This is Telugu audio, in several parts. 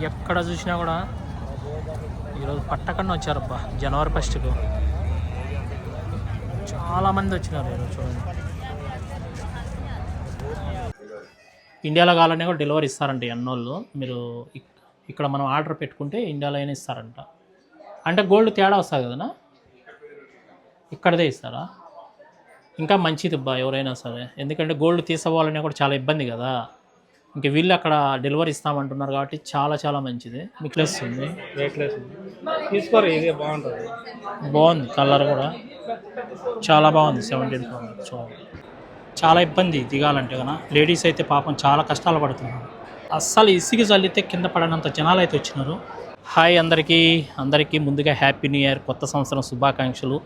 ఎక్కడ చూసినా కూడా ఈరోజు పట్టకన్నా వచ్చారబ్బా. జనవరి 1కు చాలామంది వచ్చినారు ఈరోజు. చూడండి, ఇండియాలో కావాలనే కూడా డెలివరీ ఇస్తారంట అన్నోళ్ళు. మీరు ఇక్కడ మనం ఆర్డర్ పెట్టుకుంటే ఇండియాలో అయినా ఇస్తారంట. అంటే గోల్డ్ తేడా వస్తుంది కదనా, ఇక్కడదే ఇస్తారా? ఇంకా మంచిది అబ్బా ఎవరైనా సరే, ఎందుకంటే గోల్డ్ తీసుకోవాలనే కూడా చాలా ఇబ్బంది కదా. ఇంకా వీళ్ళు అక్కడ డెలివరీ ఇస్తామంటున్నారు కాబట్టి చాలా చాలా మంచిది. నెక్లెస్ ఉంది, వెయిట్లెస్ తీసుకోరు, ఇది బాగుంటుంది. బాగుంది, కలర్ కూడా చాలా బాగుంది. 17 చూడండి. చాలా ఇబ్బంది దిగాలంటే కదా, లేడీస్ అయితే పాపం చాలా కష్టాలు పడుతున్నారు. అస్సలు ఇసుక చల్లితే కింద పడనంత జనాలు అయితే వచ్చినారు. హాయ్ అందరికీ ముందుగా హ్యాపీ న్యూ ఇయర్, కొత్త సంవత్సరం శుభాకాంక్షలు.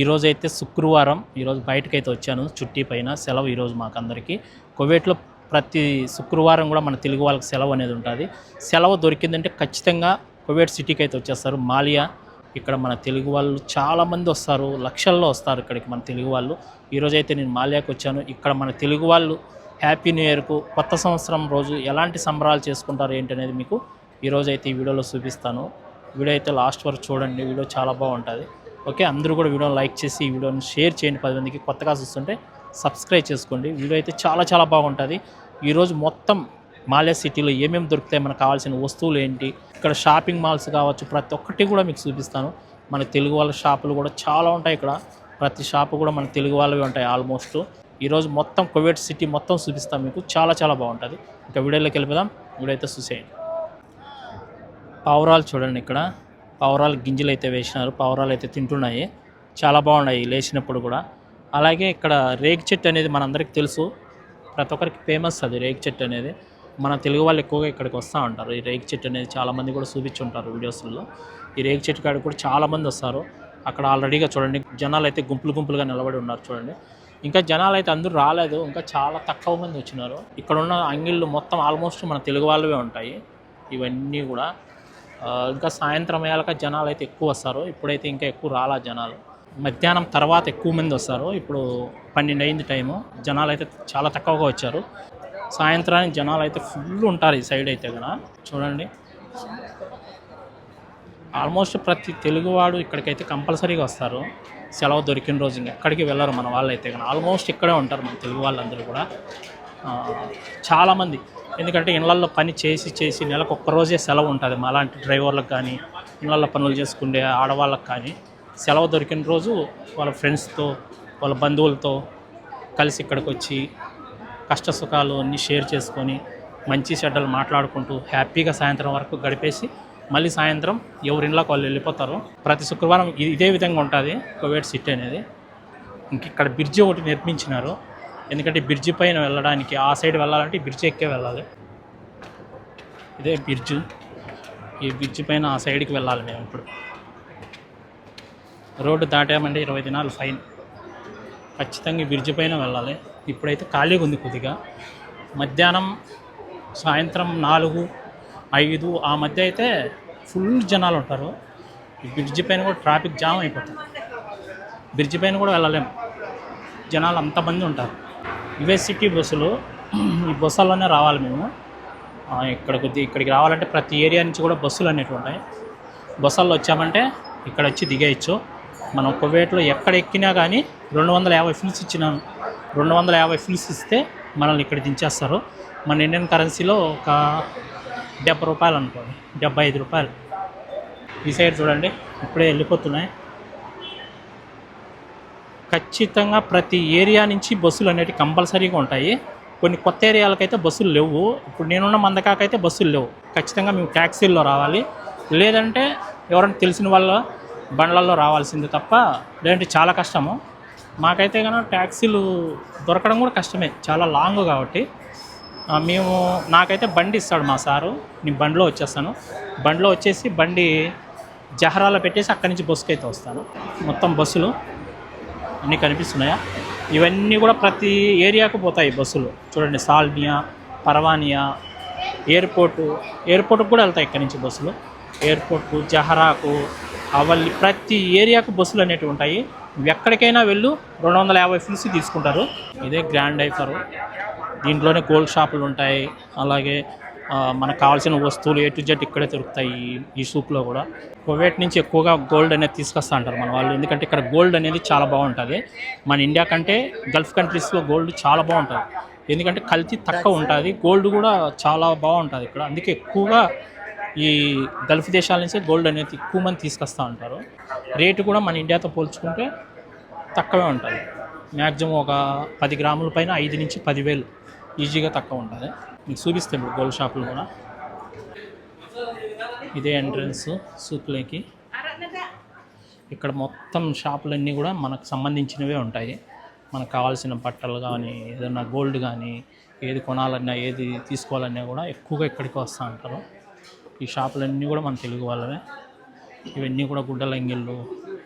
ఈరోజు అయితే శుక్రవారం, ఈరోజు బయటకైతే వచ్చాను. చుట్టి పైన సెలవు ఈరోజు మాకు అందరికీ. కువైట్లో ప్రతి శుక్రవారం కూడా మన తెలుగు వాళ్ళకి సెలవు అనేది ఉంటుంది. సెలవు దొరికిందంటే ఖచ్చితంగా కువైట్ సిటీకి అయితే వచ్చేస్తారు. మాలియా, ఇక్కడ మన తెలుగు వాళ్ళు చాలామంది వస్తారు, లక్షల్లో వస్తారు ఇక్కడికి మన తెలుగు వాళ్ళు. ఈరోజు అయితే నేను మాలియాకి వచ్చాను. ఇక్కడ మన తెలుగు వాళ్ళు హ్యాపీ న్యూ ఇయర్కు, కొత్త సంవత్సరం రోజు ఎలాంటి సంబరాలు చేసుకుంటారు ఏంటి అనేది మీకు ఈరోజు అయితే ఈ వీడియోలో చూపిస్తాను. వీడియో అయితే లాస్ట్ వరకు చూడండి, వీడియో చాలా బాగుంటుంది. ఓకే, అందరూ కూడా వీడియోని లైక్ చేసి ఈ వీడియోని షేర్ చేయండి 10 మందికి. కొత్తగా చూస్తుంటే సబ్స్క్రైబ్ చేసుకోండి. వీడియో అయితే చాలా చాలా బాగుంటుంది. ఈరోజు మొత్తం మాలియా సిటీలో ఏమేమి దొరుకుతాయి, మనకు కావాల్సిన వస్తువులు ఏంటి, ఇక్కడ షాపింగ్ మాల్స్ కావచ్చు, ప్రతి ఒక్కటి కూడా మీకు చూపిస్తాను. మన తెలుగు వాళ్ళ షాపులు కూడా చాలా ఉంటాయి ఇక్కడ. ప్రతి షాపు కూడా మన తెలుగు వాళ్ళవి ఉంటాయి ఆల్మోస్ట్. ఈరోజు మొత్తం కువైట్ సిటీ మొత్తం చూపిస్తాం మీకు, చాలా చాలా బాగుంటుంది. ఇంకా వీడియోలోకి వెళ్ళిపోదాం. వీడియో అయితే చూసేయండి. పావురాలు చూడండి, ఇక్కడ పావురాలు గింజలు అయితే వేసినారు, పావురాలు అయితే తింటున్నాయి, చాలా బాగున్నాయి లేచినప్పుడు కూడా. అలాగే ఇక్కడ రేగి చెట్టు అనేది మనందరికీ తెలుసు, ప్రతి ఒక్కరికి ఫేమస్ అది రేగి చెట్టు అనేది. మన తెలుగు వాళ్ళు ఎక్కువగా ఇక్కడికి వస్తూ ఉంటారు. ఈ రేగి చెట్టు అనేది చాలామంది కూడా చూపించుంటారు వీడియోస్లో. ఈ రేగి చెట్టు కాడికి కూడా చాలామంది వస్తారు. అక్కడ ఆల్రెడీగా చూడండి జనాలు అయితే గుంపులుగా నిలబడి ఉన్నారు చూడండి. ఇంకా జనాలు అయితే అందరూ రాలేదు, ఇంకా చాలా తక్కువ మంది వచ్చినారు. ఇక్కడ ఉన్న అంగిళ్ళు మొత్తం ఆల్మోస్ట్ మన తెలుగు వాళ్ళవే ఉంటాయి ఇవన్నీ కూడా. ఇంకా సాయంత్రం అయ్యాక జనాలు అయితే ఎక్కువ వస్తారు. ఇప్పుడైతే ఇంకా ఎక్కువ రాలా జనాలు, మధ్యాహ్నం తర్వాత ఎక్కువ మంది వస్తారు. ఇప్పుడు 12 అయింది టైము, జనాలు అయితే చాలా తక్కువగా వచ్చారు. సాయంత్రానికి జనాలు అయితే ఫుల్ ఉంటారు ఈ సైడ్ అయితే కదా. చూడండి, ఆల్మోస్ట్ ప్రతి తెలుగువాడు ఇక్కడికైతే కంపల్సరీగా వస్తారు. సెలవు దొరికిన రోజు ఎక్కడికి వెళ్ళరు మన వాళ్ళు అయితే కానీ, ఆల్మోస్ట్ ఇక్కడే ఉంటారు మన తెలుగు వాళ్ళందరూ కూడా చాలామంది. ఎందుకంటే ఇళ్ళల్లో పని చేసి నెలకు ఒక్కరోజే సెలవు ఉంటుంది. మాలాంటి డ్రైవర్లకు కానీ, ఇళ్ళల్లో పనులు చేసుకునే ఆడవాళ్ళకి కానీ సెలవు దొరికిన రోజు వాళ్ళ ఫ్రెండ్స్తో, వాళ్ళ బంధువులతో కలిసి ఇక్కడికి వచ్చి కష్ట సుఖాలు అన్నీ షేర్ చేసుకొని, మంచి చెడ్డలు మాట్లాడుకుంటూ హ్యాపీగా సాయంత్రం వరకు గడిపేసి మళ్ళీ సాయంత్రం ఎవరి ఇళ్ళకి వాళ్ళు వెళ్ళిపోతారు. ప్రతి శుక్రవారం ఇదే విధంగా ఉంటుంది కువైట్ సిటీ అనేది. ఇంక ఇక్కడ బ్రిడ్జి ఒకటి నిర్మించినారు, ఎందుకంటే బ్రిడ్జి పైన వెళ్ళడానికి, ఆ సైడ్ వెళ్ళాలంటే బ్రిడ్జి ఎక్కే వెళ్ళాలి. ఇదే బ్రిడ్జి, ఈ బ్రిడ్జి పైన ఆ సైడ్కి వెళ్ళాలి మేము. ఇప్పుడు రోడ్డు దాటామంటే 20 దినాలు ఫైన్. ఖచ్చితంగా ఈ బ్రిడ్జి పైన వెళ్ళాలి. ఇప్పుడైతే ఖాళీగా ఉంది కొద్దిగా. మధ్యాహ్నం సాయంత్రం 4, 5 ఆ మధ్య అయితే ఫుల్ జనాలు ఉంటారు. ఈ బ్రిడ్జి పైన కూడా ట్రాఫిక్ జామ్ అయిపోతుంది. బ్రిడ్జి పైన కూడా వెళ్ళలేము, జనాలు అంతమంది ఉంటారు. ఇవే సిటీ బస్సులు, ఈ బస్సుల్లోనే రావాలి మేము. ఇక్కడికి రావాలంటే ప్రతి ఏరియా నుంచి కూడా బస్సులు అనేవి ఉంటాయి. బస్సుల్లో వచ్చామంటే ఇక్కడ వచ్చి దిగేయచ్చు. మనం కువైట్లో ఎక్కడ ఎక్కినా కానీ 250 ఫిల్స్ ఇచ్చినాను. 250 ఫిల్స్ ఇస్తే మనల్ని ఇక్కడ దించేస్తారు. మన ఇండియన్ కరెన్సీలో ఒక 70 రూపాయలు అనుకోండి, 75 రూపాయలు. ఈ సైడ్ చూడండి ఇప్పుడే వెళ్ళిపోతున్నాయి. ఖచ్చితంగా ప్రతి ఏరియా నుంచి బస్సులు అనేవి కంపల్సరీగా ఉంటాయి. కొన్ని కొత్త ఏరియాలకైతే బస్సులు లేవు. ఇప్పుడు నేనున్న మందకాకైతే బస్సులు లేవు. ఖచ్చితంగా మేము ట్యాక్సీల్లో రావాలి, లేదంటే ఎవరైనా తెలిసిన వాళ్ళ బండ్లలో రావాల్సిందే తప్ప, లేదంటే చాలా కష్టము. మాకైతే కనుక ట్యాక్సీలు దొరకడం కూడా కష్టమే, చాలా లాంగ్ కాబట్టి. నాకైతే బండి ఇస్తాడు మా సారు, నేను బండిలో వచ్చేస్తాను. బండిలో వచ్చేసి బండి జహరాలో పెట్టేసి అక్కడి నుంచి బస్సుకి అయితే వస్తాను. మొత్తం బస్సులు అన్నీ కనిపిస్తున్నాయా, ఇవన్నీ కూడా ప్రతి ఏరియాకు పోతాయి బస్సులు. చూడండి, సాల్మియా, పర్వానియా, ఎయిర్పోర్ట్కి కూడా వెళ్తాయి ఇక్కడి నుంచి బస్సులు. ఎయిర్పోర్ట్కు, జహరాకు, అవల్లి, ప్రతి ఏరియాకు బస్సులు అనేవి ఉంటాయి. ఎక్కడికైనా వెళ్ళు 250 ఫిల్స్ తీసుకుంటారు. ఇదే గ్రాండ్ డైఫర్, దీంట్లోనే గోల్డ్ షాపులు ఉంటాయి. అలాగే మనకు కావాల్సిన వస్తువులు A to Z ఇక్కడే దొరుకుతాయి ఈ సూప్లో కూడా. కువైట్ నుంచి ఎక్కువగా గోల్డ్ అనేది తీసుకొస్తా అంటారు మన వాళ్ళు, ఎందుకంటే ఇక్కడ గోల్డ్ అనేది చాలా బాగుంటుంది. మన ఇండియా కంటే గల్ఫ్ కంట్రీస్లో గోల్డ్ చాలా బాగుంటుంది, ఎందుకంటే కల్తీ తక్కువ ఉంటుంది, గోల్డ్ కూడా చాలా బాగుంటుంది ఇక్కడ. అందుకే ఎక్కువగా ఈ గల్ఫ్ దేశాల నుంచి గోల్డ్ అనేది ఎక్కువ మంది తీసుకొస్తూ ఉంటారు. రేటు కూడా మన ఇండియాతో పోల్చుకుంటే తక్కువే ఉంటుంది. మ్యాక్సిమం ఒక 10 గ్రాముల పైన 5 నుంచి 10,000 ఈజీగా తక్కువ ఉంటుంది. మీకు చూపిస్తే ఇప్పుడు గోల్డ్ షాపులు కూడా. ఇదే ఎంట్రన్స్ సూప్లోకి. ఇక్కడ మొత్తం షాపులన్నీ కూడా మనకు సంబంధించినవే ఉంటాయి. మనకు కావాల్సిన బట్టలు కానీ, ఏదైనా గోల్డ్ కానీ, ఏది కొనాలన్నా ఏది తీసుకోవాలన్నా కూడా ఎక్కువగా ఇక్కడికి వస్తూ ఉంటారు. ఈ షాపులన్నీ కూడా మన తెలుగు వాళ్ళవే. ఇవన్నీ కూడా గుడ్డల అంగిళ్ళు,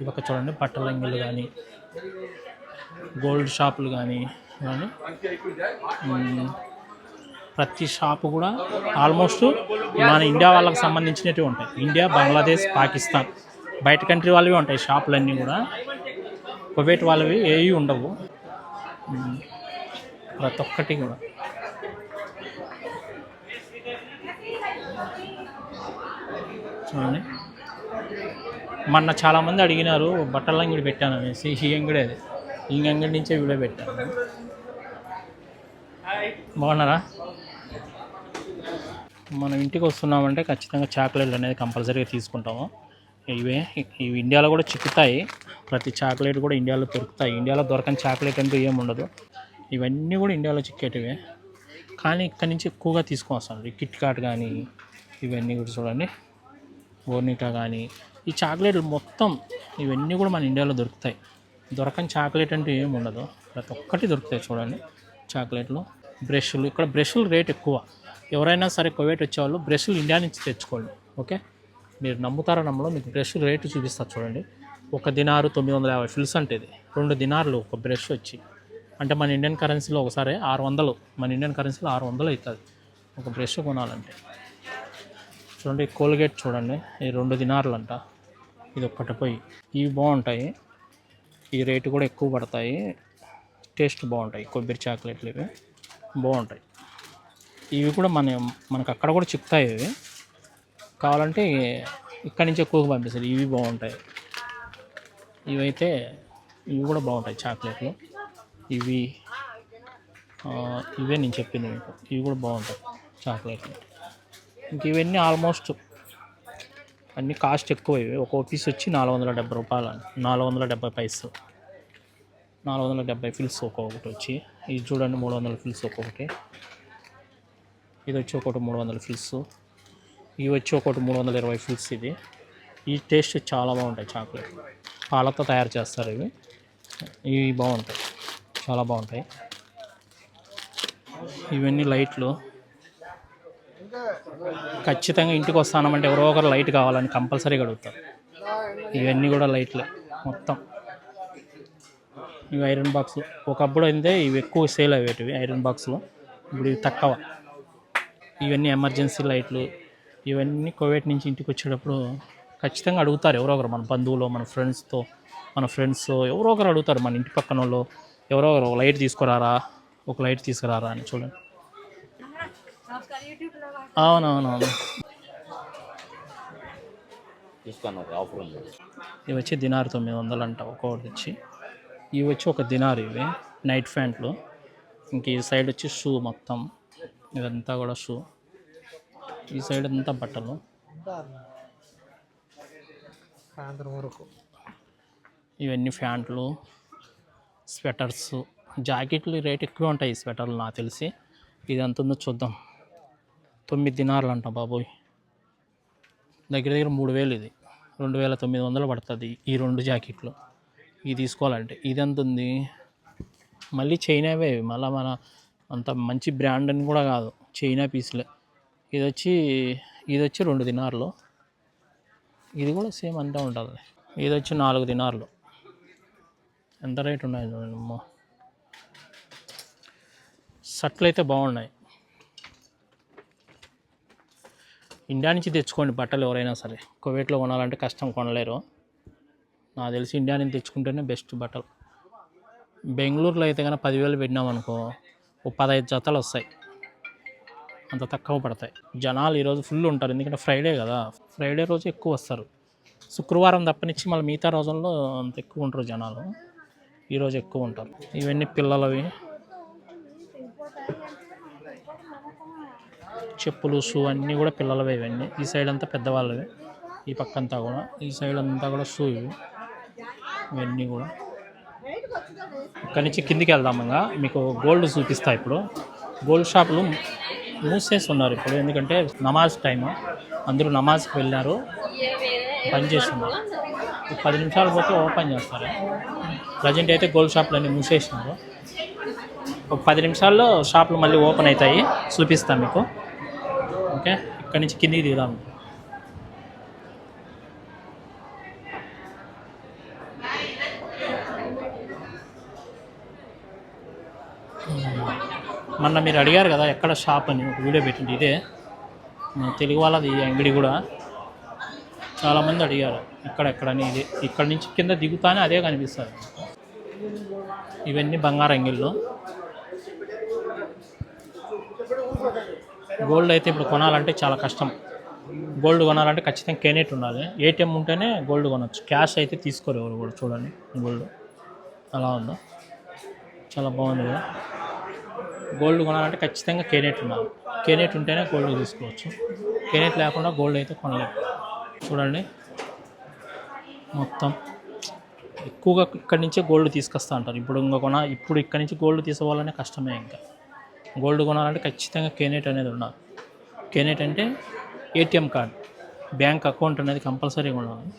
ఇవొక చూడండి బట్టల అంగిళ్ళు కానీ, గోల్డ్ షాపులు కానీ ఇవన్నీ. ప్రతి షాపు కూడా ఆల్మోస్ట్ మన ఇండియా వాళ్ళకి సంబంధించినవి ఉంటాయి. ఇండియా, బంగ్లాదేశ్, పాకిస్తాన్ బయట కంట్రీ వాళ్ళవి ఉంటాయి షాపులన్నీ కూడా. కువైట్ వాళ్ళవి ఏవి ఉండవు ప్రతి ఒక్కటి కూడా. చూడండి, మొన్న చాలామంది అడిగినారు బట్టల అంగడి పెట్టాను అనేసి. ఈ అంగడి అది, ఈ అంగడి నుంచే వీడియో పెట్టాను. బాగున్నారా? మనం ఇంటికి వస్తున్నామంటే ఖచ్చితంగా చాక్లెట్లు అనేది కంపల్సరీగా తీసుకుంటాము. ఇవి ఇండియాలో కూడా చిక్కుతాయి. ప్రతి చాక్లెట్ కూడా ఇండియాలో దొరుకుతాయి. ఇండియాలో దొరకని చాక్లెట్ అంటూ ఏముండదు. ఇవన్నీ కూడా ఇండియాలో చిక్కేటివే, కానీ ఇక్కడి నుంచి ఎక్కువగా తీసుకొస్తాను. కిట్ కాట్ కానీ ఇవన్నీ కూడా చూడండి, బోర్నిటా కానీ, ఈ చాక్లెట్లు మొత్తం ఇవన్నీ కూడా మన ఇండియాలో దొరుకుతాయి. దొరకని చాక్లెట్ అంటూ ఏమి ఉండదు, ప్రతి ఒక్కటి దొరుకుతాయి. చూడండి చాక్లెట్లు. బ్రష్లు, ఇక్కడ బ్రష్లు రేట్ ఎక్కువ. ఎవరైనా సరే కువైట్ వచ్చేవాళ్ళు బ్రష్లు ఇండియా నుంచి తెచ్చుకోండి. ఓకే, మీరు నమ్ముతారా నమ్మలో మీకు బ్రష్లు రేటు చూపిస్తారు చూడండి. 1 దినారు 950 ఫిల్స్ అంటే ఇది. 2 దినార్లు ఒక బ్రష్ వచ్చి, అంటే మన ఇండియన్ కరెన్సీలో ఒకసారి 600, మన ఇండియన్ కరెన్సీలో 600 అవుతుంది ఒక బ్రష్ కొనాలంటే. చూడండి కోల్గేట్ చూడండి, ఈ 2 దినార్లు అంట. ఇది ఒక్కటి పోయి. ఇవి బాగుంటాయి, ఈ రేటు కూడా ఎక్కువ పడతాయి, టేస్ట్ బాగుంటాయి. కొబ్బరి చాక్లెట్లు ఇవి బాగుంటాయి. ఇవి కూడా మనకు అక్కడ కూడా చిక్కుతాయి. ఇవి కావాలంటే ఇక్కడి నుంచి ఎక్కువగా పంపిస్తారు. ఇవి బాగుంటాయి. ఇవైతే ఇవి కూడా బాగుంటాయి చాక్లెట్లు. ఇవే నేను చెప్పింది మీకు, ఇవి కూడా బాగుంటాయి చాక్లెట్లు. ఇంక ఇవన్నీ ఆల్మోస్ట్ అన్నీ కాస్ట్ ఎక్కువ. ఇవి ఒక్కో పీస్ వచ్చి 470 రూపాయలు, 470 పైసలు, 470 ఫిల్స్ ఒక్కొక్కటి వచ్చి. ఇది చూడండి 300 ఫిల్స్ ఒక్కొక్కటి. ఇది వచ్చి ఒకటి 300 ఫిల్స్. ఇవి వచ్చి ఒకటి 320 ఫిల్స్. ఇది ఈ టేస్ట్ చాలా బాగుంటాయి చాక్లెట్. పాలతో తయారు చేస్తారు ఇవి బాగుంటాయి, చాలా బాగుంటాయి. ఇవన్నీ లైట్లు. ఖచ్చితంగా ఇంటికి వస్తానంటే ఎవరో ఒకరు లైట్ కావాలని కంపల్సరీగా అడుగుతారు. ఇవన్నీ కూడా లైట్లే మొత్తం. ఇవి ఐరన్ బాక్స్. ఒకప్పుడు అయితే ఇవి ఎక్కువ సేల్ అయ్యేటివి ఐరన్ బాక్స్లో, ఇప్పుడు ఇవి తక్కువ. ఇవన్నీ ఎమర్జెన్సీ లైట్లు. ఇవన్నీ కువైట్ నుంచి ఇంటికి వచ్చేటప్పుడు ఖచ్చితంగా అడుగుతారు ఎవరో ఒకరు, మన బంధువులు, మన ఫ్రెండ్స్ ఎవరో ఒకరు అడుగుతారు. మన ఇంటి పక్కన వాళ్ళు ఎవరో ఒకరు లైట్ తీసుకురారా, ఒక లైట్ తీసుకురారా అని. చూడండి, అవునవునవును. ఇవి వచ్చి దినారు 900 అంట ఒక్కొక్కటి వచ్చి. ఇవి వచ్చి 1 దినారు. ఇవి నైట్ ప్యాంట్లు. ఇంక ఈ సైడ్ వచ్చి షూ మొత్తం. ఇదంతా కూడా షూ. ఈ సైడ్ అంతా బట్టలు. ఇవన్నీ ప్యాంట్లు, స్వెటర్స్, జాకెట్లు. రేట్ ఎక్కువ ఉంటాయి ఈ స్వెటర్లు నాకు తెలిసి. ఇది ఎంత ఉందో చూద్దాం. 9 దినార్లు అంట బాబోయ్, దగ్గర 3000. ఇది 2900 పడుతుంది ఈ 2 జాకెట్లు. ఇది తీసుకోవాలంటే. ఇది ఎంత ఉంది, మళ్ళీ చైనావే. మళ్ళీ మన అంత మంచి బ్రాండ్ అని కూడా కాదు, చైనా పీసులే. ఇది వచ్చి 2 దినార్లు. ఇది కూడా సేమ్ అంతే ఉంటుంది. ఇది వచ్చి 4 దినార్లు. ఎంత రేట్ ఉన్నాయి చూడండి. షర్ట్లు అయితే బాగున్నాయి. ఇండియా నుంచి తెచ్చుకోండి బట్టలు ఎవరైనా సరే. కువైట్లో కొనాలంటే కష్టం, కొనలేరు. నాకు తెలిసి ఇండియా నుంచి తెచ్చుకుంటేనే బెస్ట్ బట్టలు. బెంగళూరులో అయితే కనుక 10,000 పెట్టినామనుకో, 15 జతలు వస్తాయి. అంత తక్కువ పడతాయి. జనాలు ఈరోజు ఫుల్ ఉంటారు, ఎందుకంటే ఫ్రైడే కదా, ఫ్రైడే రోజు ఎక్కువ వస్తారు. శుక్రవారం తప్పనిచ్చి మళ్ళీ మిగతా రోజుల్లో అంత ఎక్కువ ఉంటారు జనాలు, ఈరోజు ఎక్కువ ఉంటారు. ఇవన్నీ పిల్లలవి చెప్పులు, షూ అన్నీ కూడా పిల్లలవి ఇవన్నీ. ఈ సైడ్ అంతా పెద్దవాళ్ళవి, ఈ పక్క అంతా కూడా, ఈ సైడ్ అంతా కూడా షూ ఇవన్నీ కూడా. ఇక్కడి నుంచి కిందికి వెళ్దాం. ఇంకా మీకు గోల్డ్ చూపిస్తా. ఇప్పుడు గోల్డ్ షాపులు మూసేసి ఉన్నారు ఇప్పుడు, ఎందుకంటే నమాజ్ టైము, అందరూ నమాజ్కి వెళ్ళారు, పని చేస్తున్నారు. 10 నిమిషాలు పోతే ఓపెన్ చేస్తారు. ప్రజెంట్ అయితే గోల్డ్ షాపులు అన్నీ మూసేసినారు. ఒక 10 నిమిషాల్లో షాపులు మళ్ళీ ఓపెన్ అవుతాయి, చూపిస్తాను మీకు. ఓకే, ఇక్కడి నుంచి కిందికి దిగుదాం. మొన్న మీరు అడిగారు కదా ఎక్కడ షాప్ అని, ఒక వీడియో పెట్టింది ఇదే. మన తెలుగు వాళ్ళది ఈ అంగడి కూడా చాలామంది అడిగారు ఎక్కడెక్కడని. ఇది ఇక్కడి నుంచి కింద దిగుతానే అదే కనిపిస్తుంది. ఇవన్నీ బంగారు అంగిళ్ళు. గోల్డ్ అయితే ఇప్పుడు కొనాలంటే చాలా కష్టం. గోల్డ్ కొనాలంటే ఖచ్చితంగా కేనెట్ ఉండాలి, ఏటీఎం ఉంటేనే గోల్డ్ కొనవచ్చు. క్యాష్ అయితే తీసుకోరు ఎవరు కూడా. చూడండి గోల్డ్ అలా ఉందో, చాలా బాగుంది కదా. గోల్డ్ కొనాలంటే ఖచ్చితంగా కేనెట్ ఉండాలి, కేనెట్ ఉంటేనే గోల్డ్ తీసుకోవచ్చు. కేనెట్ లేకుండా గోల్డ్ అయితే కొనలేదు. చూడండి మొత్తం ఎక్కువగా ఇక్కడి నుంచే గోల్డ్ తీసుకొస్తా అంటారు. ఇప్పుడు ఇక్కడి నుంచి గోల్డ్ తీసుకోవాలనే కష్టమే. ఇంకా గోల్డ్ కొనాలంటే ఖచ్చితంగా కేనెట్ అనేది ఉండాలి. కేనెట్ అంటే ఏటీఎం కార్డ్, బ్యాంక్ అకౌంట్ అనేది కంపల్సరీగా ఉండాలి.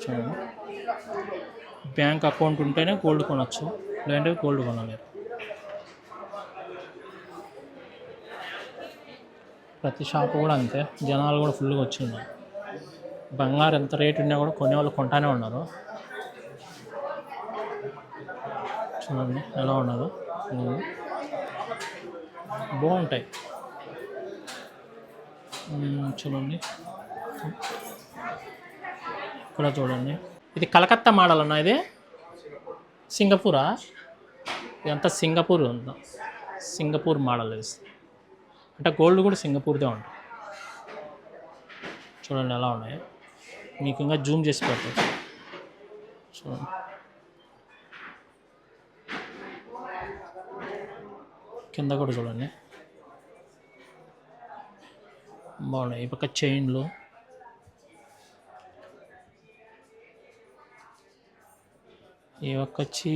చూడండి, బ్యాంక్ అకౌంట్ ఉంటేనే గోల్డ్ కొనవచ్చు, లేదంటే గోల్డ్ కొనలేరు. ప్రతి షాపు కూడా అంతే, జనాలు కూడా ఫుల్గా వచ్చి ఉన్నారు. బంగారు ఎంత రేటు ఉన్నా కూడా కొనేవాళ్ళు కొంటానే ఉన్నారు. చూడండి ఎలా ఉన్నారు, బాగుంటాయి. చూడండి ఇక్కడ చూడండి, ఇది కలకత్తా మోడల్ అన్న, ఇది సింగపూరా? ఇదంతా సింగపూర్ ఉందా, సింగపూర్ మోడల్ ఇది. అంటే గోల్డ్ కూడా సింగపూర్దే ఉంటుంది. చూడండి ఎలా ఉన్నాయి, మీకు ఇంకా జూమ్ చేసి పెట్టచ్చు. చూడండి కింద కూడా చూడండి బాగున్నాయి. ఈ పక్క చైన్లు, ఈ పక్క వచ్చి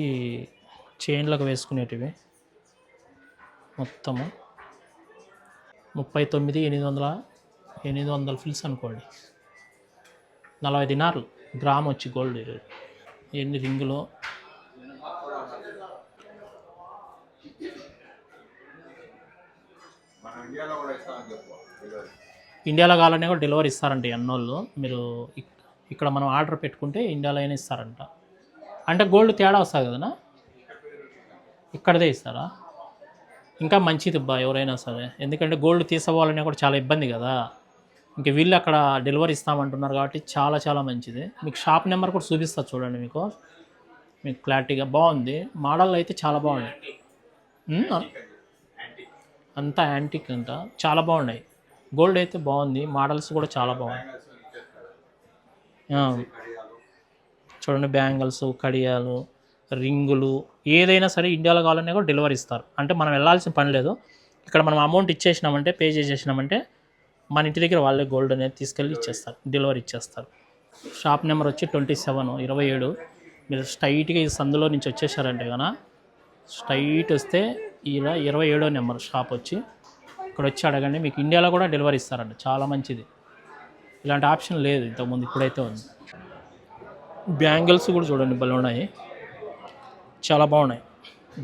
చైన్లకు వేసుకునేటివి. మొత్తము 39,800 ఫిల్స్ అనుకోండి, 40 దినార్లు గ్రామ్ వచ్చి గోల్డ్. ఎన్ని రింగులు, ఇండియాలో కావాలనే కూడా డెలివరీ ఇస్తారంట అన్నోళ్ళు. మీరు ఇక్కడ మనం ఆర్డర్ పెట్టుకుంటే ఇండియాలో అయినా ఇస్తారంట. అంటే గోల్డ్ తేడా వస్తుంది కదనా, ఇక్కడదే ఇస్తారా? ఇంకా మంచిది అబ్బా ఎవరైనా సరే, ఎందుకంటే గోల్డ్ తీసుకోవాలనే కూడా చాలా ఇబ్బంది కదా. ఇంక వీళ్ళు అక్కడ డెలివరీ ఇస్తామంటున్నారు కాబట్టి చాలా చాలా మంచిది. మీకు షాప్ నెంబర్ కూడా చూపిస్తారు చూడండి, మీకు క్లారిటీగా. బాగుంది మోడల్ అయితే, చాలా బాగున్నాయి. అంతా యాంటిక్ అంట, చాలా బాగున్నాయి. గోల్డ్ అయితే బాగుంది, మోడల్స్ కూడా చాలా బాగున్నాయి. చూడండి బ్యాంగిల్స్, కడియాలు, రింగులు, ఏదైనా సరే ఇండియాలో కావాలన్నా కూడా డెలివరీ ఇస్తారు. అంటే మనం వెళ్ళాల్సిన పని లేదు. ఇక్కడ మనం అమౌంట్ ఇచ్చేసినామంటే, పే చేసేసినామంటే మన ఇంటి దగ్గర వాళ్ళే గోల్డ్ అనేది తీసుకెళ్ళి ఇచ్చేస్తారు, డెలివరీ ఇచ్చేస్తారు. షాప్ నెంబర్ వచ్చి 27. మీరు స్ట్రైట్గా ఈ సందులో నుంచి వచ్చేసారంటే కనుక స్ట్రైట్ వస్తే ఇలా 27వ నెంబర్ షాప్ వచ్చి ఇక్కడ వచ్చి అడగండి, మీకు ఇండియాలో కూడా డెలివరీ ఇస్తారంట. చాలా మంచిది, ఇలాంటి ఆప్షన్ లేదు ఇంతకుముందు, ఇప్పుడైతే ఉంది. బ్యాంగిల్స్ కూడా చూడండి భలే ఉన్నాయి, చాలా బాగున్నాయి.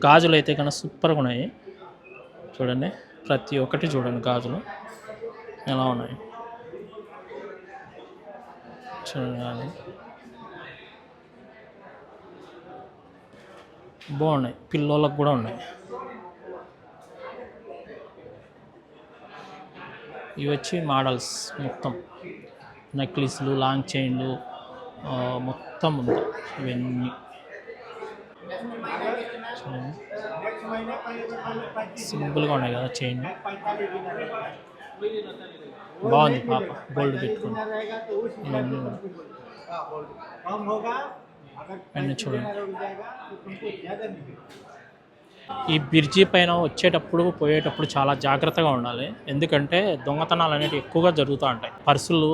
గాజులు అయితే కన్నా సూపర్గా ఉన్నాయి. చూడండి ప్రతి ఒక్కటి చూడండి, గాజులు ఎలా ఉన్నాయి చూడండి, బాగున్నాయి. పిల్లోళ్ళకు కూడా ఉన్నాయి. ఇవి వచ్చి మోడల్స్ మొత్తం, నెక్లెస్లు, లాంగ్ చైన్లు మొత్తం ఉంది ఇవన్నీ. చూడండి సింపుల్గా ఉన్నాయి కదా చైన్. బాగుంది పాప గోల్డ్ పెట్టుకుని. ఇవన్నీ కూడా. అన్నీ చూడండి. ఈ బ్రిడ్జి పైన వచ్చేటప్పుడు పోయేటప్పుడు చాలా జాగ్రత్తగా ఉండాలి. ఎందుకంటే దొంగతనాలు అనేవి ఎక్కువగా జరుగుతూ ఉంటాయి. పర్సులు,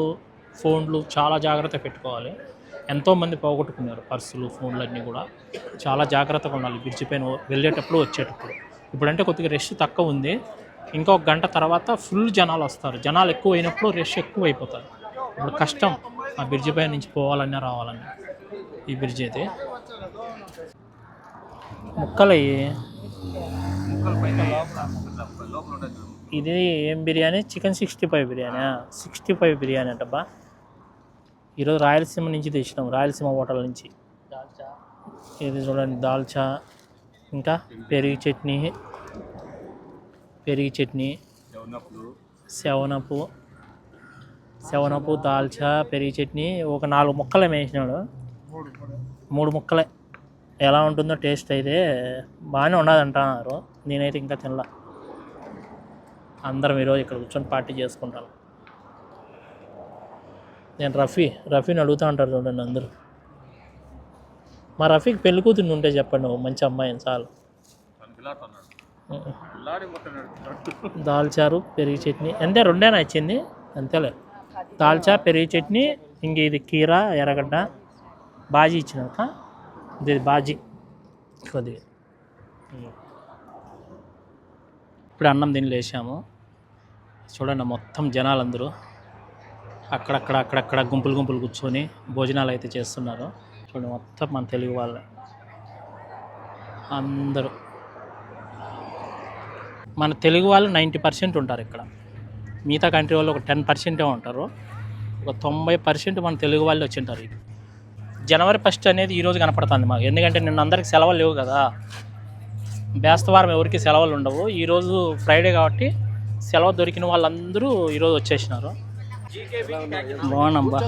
ఫోన్లు చాలా జాగ్రత్త పెట్టుకోవాలి. ఎంతోమంది పోగొట్టుకున్నారు పర్సులు, ఫోన్లు అన్నీ కూడా. చాలా జాగ్రత్తగా ఉండాలి బ్రిడ్జి పైన వెళ్ళేటప్పుడు వచ్చేటప్పుడు. ఇప్పుడంటే కొద్దిగా రష్ తక్కువ ఉంది. ఇంకొక గంట తర్వాత ఫుల్ జనాలు వస్తారు. జనాలు ఎక్కువ అయినప్పుడు రష్ ఎక్కువ అయిపోతారు. ఇప్పుడు కష్టం ఆ బ్రిడ్జి పైన నుంచి పోవాలన్నా రావాలన్నా. ఈ బ్రిడ్జి అయితే ముక్కలయ్యి. ఇది ఏం బిర్యానీ? చికెన్ 65 బిర్యానీ. 65 బిర్యానీ అంటబ్బా. ఈరోజు రాయలసీమ నుంచి తెచ్చినాం, రాయలసీమ హోటల్ నుంచి. ఇది చూడండి, దాల్చా, ఇంకా పెరుగు చట్నీ, సెవనపు, దాల్చా, పెరుగు చట్నీ. ఒక 4 ముక్కలే వేసినాడు. 3 ముక్కలే. ఎలా ఉంటుందో టేస్ట్ అయితే బాగానే ఉండదు అంటున్నారు. నేనైతే ఇంకా తినలా. అందరం ఈరోజు ఇక్కడ కూర్చొని పార్టీ చేసుకుంటాను. నేను రఫీని అడుగుతూ ఉంటారు చూడండి అందరూ. మా రఫీకి పెళ్లి కూతురు ఉంటే చెప్పండి, నువ్వు మంచి అమ్మాయిని చాలు. దాల్చారు, పెరుగు చట్నీ అంతే, 2 ఇచ్చింది అంతేలే. దాల్చా, పెరుగు చట్నీ, ఇంక ఇది కీరా, ఎర్రగడ్డ, బాజీ ఇచ్చినాక ఇది బాజీ కొద్దిగా. ఇప్పుడు అన్నం తిని లేచాము. చూడండి మొత్తం జనాలందరూ అక్కడక్కడ గుంపులు కూర్చొని భోజనాలు అయితే చేస్తున్నారు. చూడండి మొత్తం మన తెలుగు వాళ్ళే అందరూ. మన తెలుగు వాళ్ళు 90% ఉంటారు ఇక్కడ. మిగతా కంట్రీ వాళ్ళు ఒక 10% ఉంటారు. ఒక 90% మన తెలుగు వాళ్ళు వచ్చి ఉంటారు. జనవరి 1 అనేది ఈరోజు కనపడుతుంది మాకు. ఎందుకంటే నిన్న అందరికి సెలవులు లేవు కదా, బేస్తవారం ఎవరికి సెలవులు ఉండవు. ఈరోజు ఫ్రైడే కాబట్టి సెలవు దొరికిన వాళ్ళందరూ ఈరోజు వచ్చేసినారు. బాగున్నాబ్బా.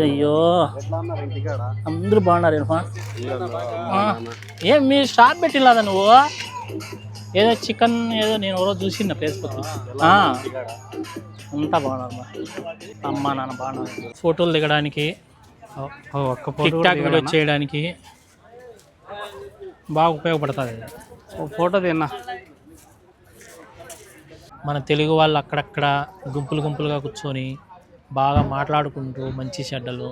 అయ్యో అందరూ బాగున్నారు. ఏం మీ షాప్ పెట్టిలాదా నువ్వు? ఏదో చికెన్ ఏదో నేను రోజు చూసిన ఫేస్బుక్. అంతా బాగున్నారు. అమ్మ నాన్న బాగున్నారు. ఫోటోలు దిగడానికి, టిక్ టాక్ వీడియో చేయడానికి బాగా ఉపయోగపడుతుంది. ఫోటో తిన్నా. మన తెలుగు వాళ్ళు అక్కడక్కడ గుంపులుగా కూర్చొని బాగా మాట్లాడుకుంటూ మంచి చెడ్డలు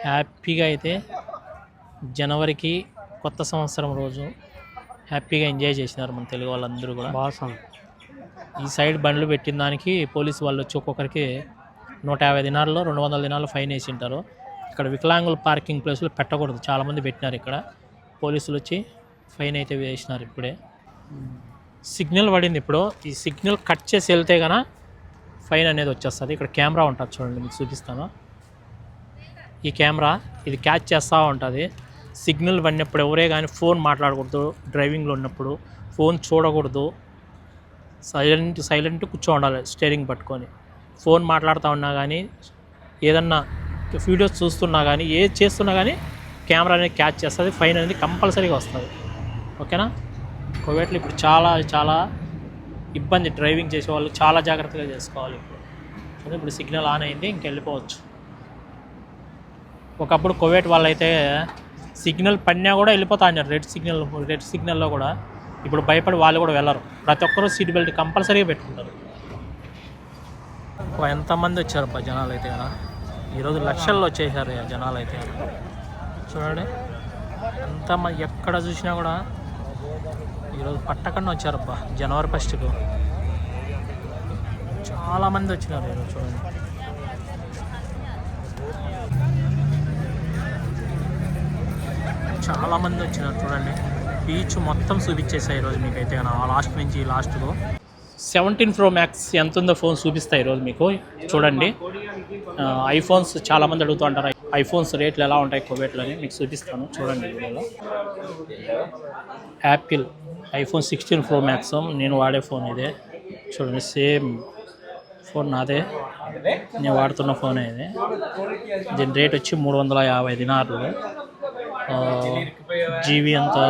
హ్యాపీగా అయితే జనవరికి కొత్త సంవత్సరం రోజు హ్యాపీగా ఎంజాయ్ చేసినారు మన తెలుగు వాళ్ళందరూ కూడా. బాసం ఈ సైడ్ బండ్లు పెట్టిన దానికి పోలీసు వాళ్ళు వచ్చి ఒక్కొక్కరికి 150 దినాల్లో 200 దినాల్లో ఫైన్ వేసి ఉంటారు. ఇక్కడ వికలాంగుల పార్కింగ్ ప్లేస్లో పెట్టకూడదు, చాలామంది పెట్టినారు. ఇక్కడ పోలీసులు వచ్చి ఫైన్ అయితే వేసినారు. ఇప్పుడే సిగ్నల్ పడింది. ఇప్పుడు ఈ సిగ్నల్ కట్ చేసి వెళ్తే కనుక ఫైన్ అనేది వచ్చేస్తుంది. ఇక్కడ కెమెరా ఉంటుంది చూడండి, మీకు చూపిస్తాను. ఈ కెమెరా ఇది క్యాచ్ చేస్తూ ఉంటుంది. సిగ్నల్ పడినప్పుడు ఎవరే కానీ ఫోన్ మాట్లాడకూడదు, డ్రైవింగ్లో ఉన్నప్పుడు ఫోన్ చూడకూడదు, సైలెంట్ కూర్చో ఉండాలి స్టీరింగ్ పట్టుకొని. ఫోన్ మాట్లాడుతూ ఉన్నా కానీ, ఏదన్నా వీడియోస్ చూస్తున్నా కానీ, ఏది చేస్తున్నా కానీ కెమెరా అనేది క్యాచ్ చేస్తుంది. ఫైన్ అనేది కంపల్సరీగా వస్తుంది. ఓకేనా? కువైట్లో ఇప్పుడు చాలా ఇబ్బంది. డ్రైవింగ్ చేసే వాళ్ళు చాలా జాగ్రత్తగా చేసుకోవాలి. ఇప్పుడు సిగ్నల్ ఆన్ అయింది, ఇంకెళ్ళిపోవచ్చు. ఒకప్పుడు కువైట్ వాళ్ళైతే సిగ్నల్ పడినా కూడా వెళ్ళిపోతా అన్నారు. రెడ్ సిగ్నల్లో కూడా ఇప్పుడు భయపడి వాళ్ళు కూడా వెళ్ళరు. ప్రతి ఒక్కరూ సీట్ బెల్ట్ కంపల్సరీగా పెట్టుకుంటారు. ఎంతమంది వచ్చారు జనాలు అయితే కదా, ఈరోజు లక్షల్లో వచ్చేసారు జనాలు అయితే. చూడండి ఎంతమంది, ఎక్కడ చూసినా కూడా ఈరోజు పట్టకన్నా వచ్చారబ్బా. జనవరి 1కు చాలామంది వచ్చినారు ఈరోజు. చూడండి చాలామంది వచ్చినారు. చూడండి బీచ్ మొత్తం చూపించేసాయి ఈరోజు మీకైతే కానీ, లాస్ట్ నుంచి లాస్ట్కు. 17 Pro Max ఎంత ఉందో ఫోన్ చూపిస్తాయి ఈరోజు మీకు. చూడండి ఐఫోన్స్ చాలామంది అడుగుతూ ఉంటారు, ఐఫోన్స్ రేట్లు ఎలా ఉంటాయి కువైట్లో అని మీకు చూపిస్తాను. చూడండి వీడియోలో. యాపిల్ ఐఫోన్ 16 Pro Max నేను వాడే ఫోన్ ఇదే. చూడండి సేమ్ ఫోన్ నాదే, నేను వాడుతున్న ఫోనే ఇది. దీని రేట్ వచ్చి 350 దినార్లు. జీబీ అంతా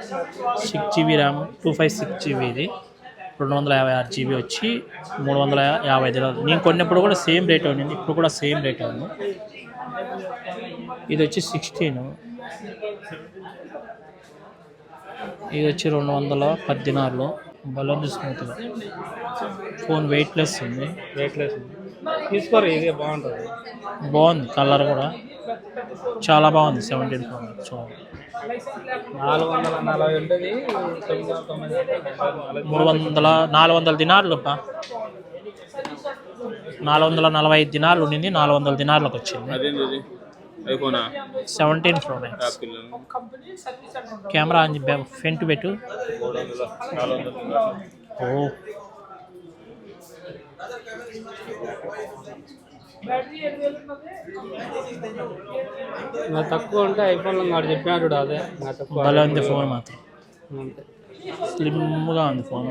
6 GB ర్యామ్ 256 GB ఇది 256 GB వచ్చి 350 దినాలు. నేను కొన్నప్పుడు కూడా సేమ్ రేట్ ఉండింది, ఇప్పుడు కూడా సేమ్ రేట్ ఉంది. ఇది వచ్చి 16, ఇది వచ్చి 210 దినాలు. బలూన్ స్మూత్గా, ఫోన్ వెయిట్లెస్ ఉంది. వెయిట్లెస్ ఉంది. తీసుకోరు, ఇదే బాగుంటుంది. బాగుంది, కలర్ కూడా చాలా బాగుంది. 17 Pro Max చూడండి. 440 ఉంటుంది. 400 దినార్లు 445 దినార్లు ఉండింది, 400 దినార్లకు వచ్చింది. 17 Pro Max. కెమెరా ఫ్రంట్ పెట్టు. ఓ నా తక్కువ ఉంటే ఐఫోన్లో వాడు చెప్పినాడు అదే నా తక్కువ. భలే ఉంది ఫోన్ మాత్రం, అంతే. స్లిమ్గా ఉంది ఫోన్.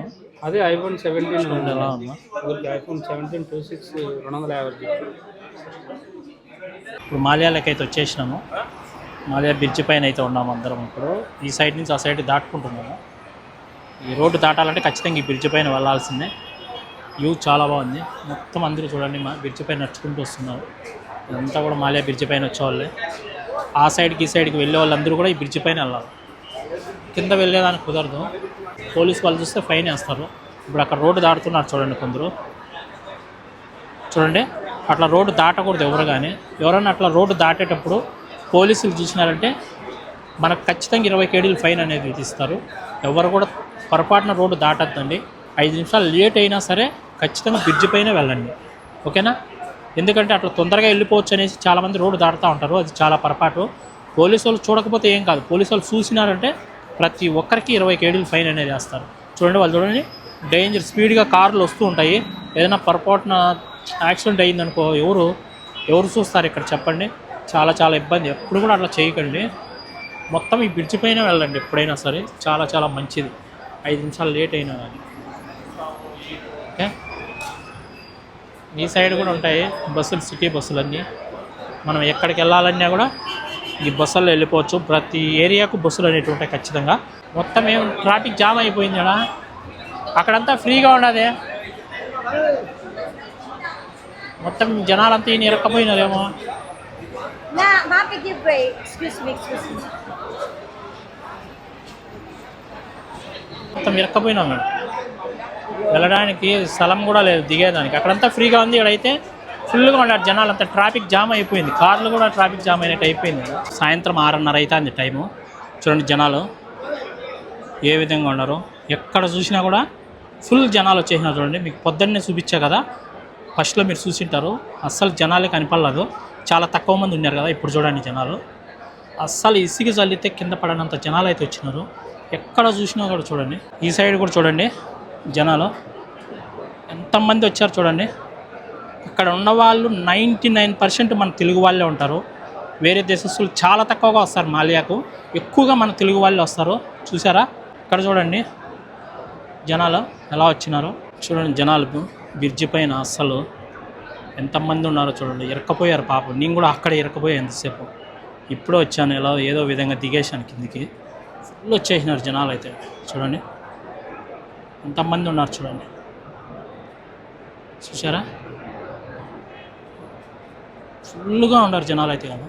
అదే ఐఫోన్ 17 ఎలా ఉందా? IPhone 17 26 250 GB. ఇప్పుడు మాల్యాలకి అయితే వచ్చేసినాము. మాల్యా బ్రిడ్జ్ పైన అయితే ఉన్నాము అందరం. ఇప్పుడు ఈ సైడ్ నుంచి ఆ సైడ్ దాటుకుంటున్నాము. ఈ రోడ్డు దాటాలంటే ఖచ్చితంగా ఈ బ్రిడ్జ్ పైన వెళ్ళాల్సిందే. వ్యూ చాలా బాగుంది. మొత్తం అందరూ చూడండి మా బ్రిడ్జ్ పైన నడుచుకుంటూ వస్తున్నారు. ఇదంతా కూడా మాల్యా బ్రిడ్జ్ పైన వచ్చేవాళ్ళే. ఆ సైడ్కి ఈ సైడ్కి వెళ్ళే వాళ్ళందరూ కూడా ఈ బ్రిడ్జ్ పైన వెళ్ళాలి. కింద వెళ్ళేదానికి కుదరదు, పోలీసు వాళ్ళు చూస్తే ఫైన్ వేస్తారు. ఇప్పుడు అక్కడ రోడ్డు దాటుతున్నారు చూడండి కొందరు. చూడండి, అట్లా రోడ్డు దాటకూడదు ఎవరు. కానీ ఎవరైనా అట్లా రోడ్డు దాటేటప్పుడు పోలీసులు చూసినారంటే మనకు ఖచ్చితంగా 20 KD ఫైన్ అనేది విధిస్తారు. ఎవరు కూడా పొరపాటున రోడ్డు దాటద్దండి. 5 నిమిషాలు లేట్ అయినా సరే ఖచ్చితంగా బ్రిడ్జ్ పైన వెళ్ళండి, ఓకేనా? ఎందుకంటే అట్లా తొందరగా వెళ్ళిపోవచ్చు అనేసి చాలామంది రోడ్డు దాటుతూ ఉంటారు. అది చాలా పొరపాటు. పోలీసు వాళ్ళు చూడకపోతే ఏం కాదు, పోలీసు వాళ్ళు చూసినారంటే ప్రతి ఒక్కరికి 20 KD ఫైన్ అనేది వేస్తారు. చూడండి, వాళ్ళు చూడండి డేంజర్ స్పీడ్గా కార్లు వస్తూ ఉంటాయి. ఏదైనా పొరపాటున యాక్సిడెంట్ అయ్యిందనుకో ఎవరు చూస్తారు ఇక్కడ చెప్పండి? చాలా చాలా ఇబ్బంది. ఎప్పుడు కూడా అట్లా చేయకండి. మొత్తం ఈ బ్రిడ్జ్ పైన వెళ్ళండి ఎప్పుడైనా సరే, చాలా చాలా మంచిది. 5 నిమిషాలు లేట్ అయినా కానీ, ఓకే? ఈ సైడ్ కూడా ఉంటాయి బస్సులు, సిటీ బస్సులన్నీ. మనం ఎక్కడికి వెళ్ళాలన్నా కూడా ఈ బస్సుల్లో వెళ్ళిపోవచ్చు. ప్రతి ఏరియాకు బస్సులు అనేవి ఉంటాయి ఖచ్చితంగా. మొత్తం ఏం ట్రాఫిక్ జామ్ అయిపోయింది కదా, అక్కడంతా ఫ్రీగా ఉండదే. మొత్తం జనాలంతా ఈయన ఇరక్కపోయినారేమో. మొత్తం ఇరక్కపోయినాం మేము, వెళ్ళడానికి స్థలం కూడా లేదు దిగేదానికి. అక్కడంతా ఫ్రీగా ఉంది, ఇక్కడైతే ఫుల్గా ఉన్నారు జనాలంతా. ట్రాఫిక్ జామ్ అయిపోయింది, కార్లు కూడా ట్రాఫిక్ జామ్ అయినట్టు అయిపోయింది. సాయంత్రం 6:30 అవుతుంది టైము. చూడండి జనాలు ఏ విధంగా ఉన్నారు. ఎక్కడ చూసినా కూడా ఫుల్ జనాలు వచ్చేసినారు. చూడండి, మీకు పొద్దున్నే చూపించా కదా, ఫస్ట్లో మీరు చూసింటారు. అస్సలు జనాలే కనపడలేదు, చాలా తక్కువ మంది ఉన్నారు కదా. ఇప్పుడు చూడండి జనాలు అస్సలు ఇసిగి చల్లితే కింద పడనంత జనాలు అయితే వచ్చినారు. ఎక్కడ చూసినా కూడా చూడండి, ఈ సైడ్ కూడా చూడండి జనాలు ఎంతమంది వచ్చారు చూడండి. ఇక్కడ ఉన్నవాళ్ళు 99% మన తెలుగు వాళ్ళే ఉంటారు. వేరే దేశస్తులు చాలా తక్కువగా వస్తారు మాల్యాకు, ఎక్కువగా మన తెలుగు వాళ్ళే వస్తారు. చూసారా, ఇక్కడ చూడండి జనాలు ఎలా వచ్చినారో. చూడండి జనాలు బ్రిడ్జి పైన అస్సలు ఎంతమంది ఉన్నారో చూడండి. ఇరక్కపోయారు పాపం. నేను కూడా అక్కడ ఇరక్కపోయాను ఎంతసేపు. ఇప్పుడే వచ్చాను, ఎలా ఏదో విధంగా దిగేశాను కిందికి. ఫుల్ వచ్చేసినారు జనాలు అయితే. చూడండి ఎంతమంది ఉన్నారు చూడండి, చూసారా? ఫుల్గా ఉన్నారు జనాలు అయితే కదా.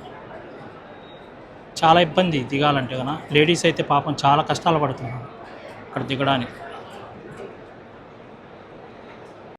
చాలా ఇబ్బంది దిగాలంటే కదా. లేడీస్ అయితే పాపం చాలా కష్టాలు పడుతున్నారు అక్కడ దిగడానికి.